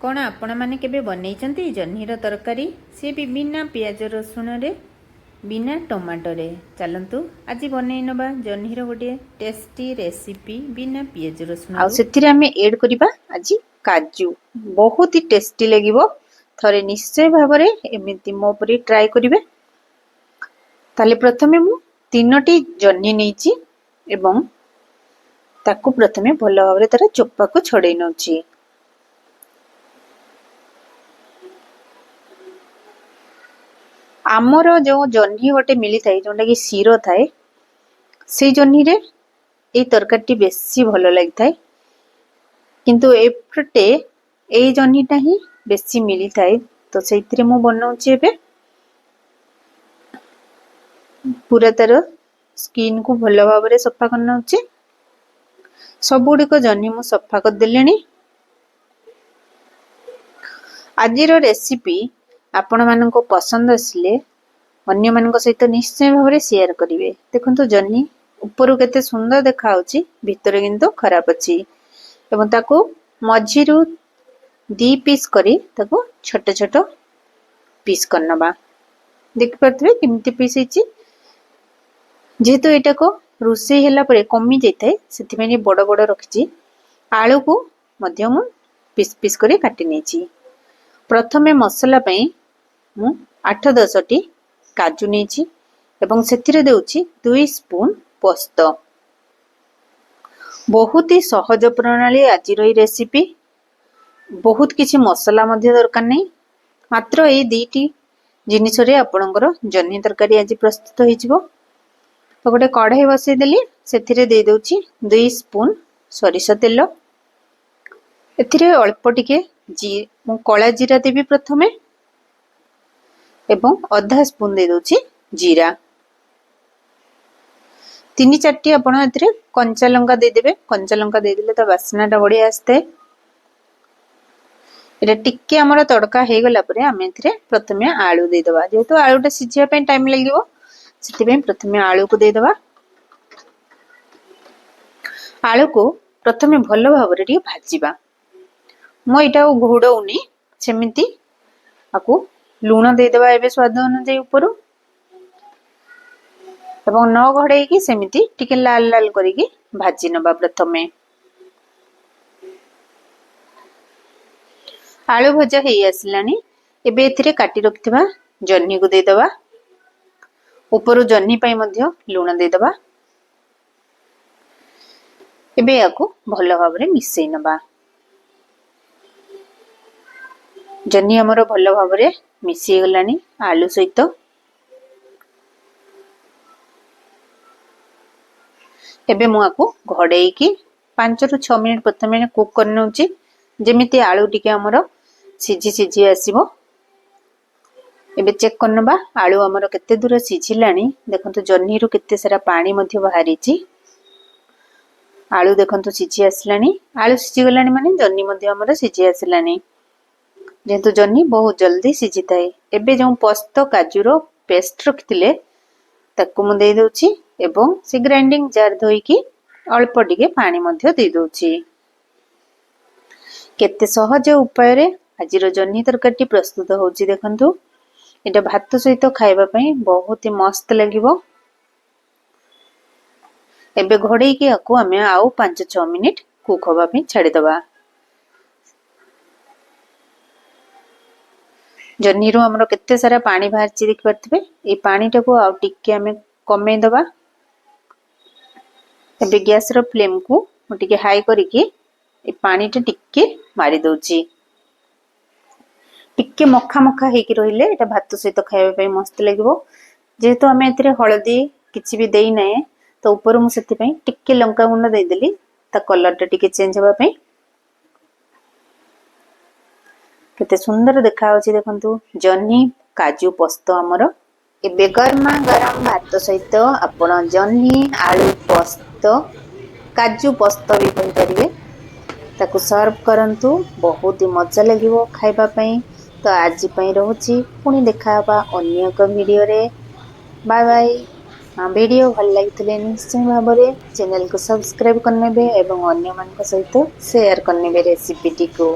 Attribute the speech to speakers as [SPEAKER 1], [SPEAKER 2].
[SPEAKER 1] कौन आपण मैंने केबे बनई जह्नीर तरकारी सी भी बिना पियाज रसुण रे बिना टमाटोरे। चलतु आज बनई नबा जह्नीर गोटे टेस्टी रेसिपी बिना पियाज रसुण
[SPEAKER 2] आउ सेथिरे आमे ऐड करिबा आज काजू। बहुत ही टेस्टी लागिवो। थरे निश्चय भाबरे एमिति मो परी ट्राई करिवे। ताले प्रथमे मु 3टी जह्नी नेइची एवं ताकू प्रथमे भलो भाबरे तार चोपा को छडै नउची। आमर जो जह्नी गोटे मिली थाए जोंटा कि सीरो थाए से जह्नी रे ए तरकारी बेसी भलो लागि थाए। किंतु एपटे ए जह्नीटा ही बेसी मिली थाए तो सेइथिरे मु बनाउची एबे। पूरा तार स्किन को भलो भाबरे सफा करनउची। सबुडी को जह्नी मु सफा कर देलेनी। आजिरो रेसिपी आपण मानको पसंद आसिले अन्य मानको सहित निश्चय भाबरे शेयर करिवे। देखंतु जह्नी ऊपर केते सुंदर देखा होची, भितर किंतु खराब अछि एवं ताको मझिरु 2 पीस करी ताको छोट छोट पीस करनबा। देख परतबे किमती पीस हिची। जेहेतु एटा को रोसे हेला परे कमी जैताय सेति में बड़ बड़ रखिची। आलू को मध्यम पीस पीस करी काटी नेची। प्रथमे मसला पई मु 8-10 टी काजू नेची एवं सेथिरे देउची 2 स्पून पोस्त। बहुत ही सहज प्रणाली आजिर ई रेसिपी। बहुत किछि मसला मध्य दरकार नै, मात्र ए 2टी जिनिस रे आपणकर जह्नी तरकारी आज प्रस्तुत होई जिवो। तो गोटे कढ़ाई बसई देली, सेथिरे दे दोची 2 स्पून सरिष तेल। एथिरे अल्प टिके मु कला जीरा देबी प्रथमे एवं आधा स्पून दे दोची जीरा। 3-4 टी आपण एथिरे कंचा लंका दे देबे। कंचा लंका दे देले त वासनाटा बढ़िया आस्ते। एटा टिके हमर तड़का हे गला परे आमे एथिरे प्रथमे आलू दे दबा। जेहेतु आलूटा सिझिया पे टाइम लागिवो सेति पे प्रथमे आलू को दे दबा। आलू को प्रथमे भलो भाबरे टी भाजीबा। मो एटा घोड़ौनी सेमिति आकु लूण दे दबा एबे स्वाद अनुसार ऊपर एवं न घोड़े की सेमिति टिके लाल लाल करिकी भाजी नबा। प्रथमे आलू भजा हेई आसिलानी। एबे एथिरे काटी रखिथिबा जह्नी को दे दबा। ऊपर जह्नी पई मध्य लूण दे दबा। एबे याकू भलो भाबरे मिसई नबा। जह्नी हमर भलो भाबरे मिसई गलानी आलू सहित। एबे मु आकू घोड़ेई की 5-6 मिनिट प्रथमे कुक करनउची, जेमिति आलू टिके हमर सिझी सिझी आसीबो। एबे चेक करनबा आलू हमर केते दूर सिझिलानी। देखंतु जह्नी रु केते सारा पानी मध्य बाहरीची। आलू देखंतु सिझी आसलानी। आलू सिझी गलानी माने जह्नी मध्य हमर सिझी आसलानी। जेहेतु जह्नी बहुत जल्दी सिझी थाए। एबे जो पोस्त काजूरो पेस्ट रखिथिले ताकू मु दे दोची एवं से ग्राइंडिंग जार धोईकी अल्प टिके पानी मध्य दे दोची। केते सहज उपाय रे आजिरो जह्नी तरकारी प्रस्तुत होची। देखंतु एटा भात सहित खाइबा पई बहुत ही मस्त लागिवो। एबे घोड़ेई की आकू हमें आउ 5-6 मिनिट कुक होबा पई छाडी दबा। जह्नी रु हमरो केते सारा पानी बाहरची देख परतबे। ए पानी टाको आउ टिके हमें कमे दबा। एबे गैस रो फ्लेम को मु टिके हाई करिकी ए पानी टे टिके मारी दोची। टिके मखा मखा हेकी रहिले एटा भात सहित खाइबा पई मस्त लागिवो। जेहेतु हमें एथिरे हळदी किछि भी देई नै तो ऊपर मु सेति पई टिके लंका गुंड दे देली ता कलर टा टिके चेंज होबा पई। केते सुंदर देखा होची। देखंतु जह्नी काजू पोस्त हमर। एबे गरमा गरम भात सहित आपण जह्नी आलू पोस्त काजू पोस्त भी कहि परिबे ताकू सर्व करंतु। बहुत ही मजा लागिवो खाइबा पई। तो आज पई रहूची, पुणी देखा बा अन्य एक वीडियो रे। Bye bye. वीडियो भल लगिथिले निश्चय भाबरे चैनल को सब्सक्राइब करनेबे एवं अन्य मान सहित शेयर करनेबे रेसिपी टी को।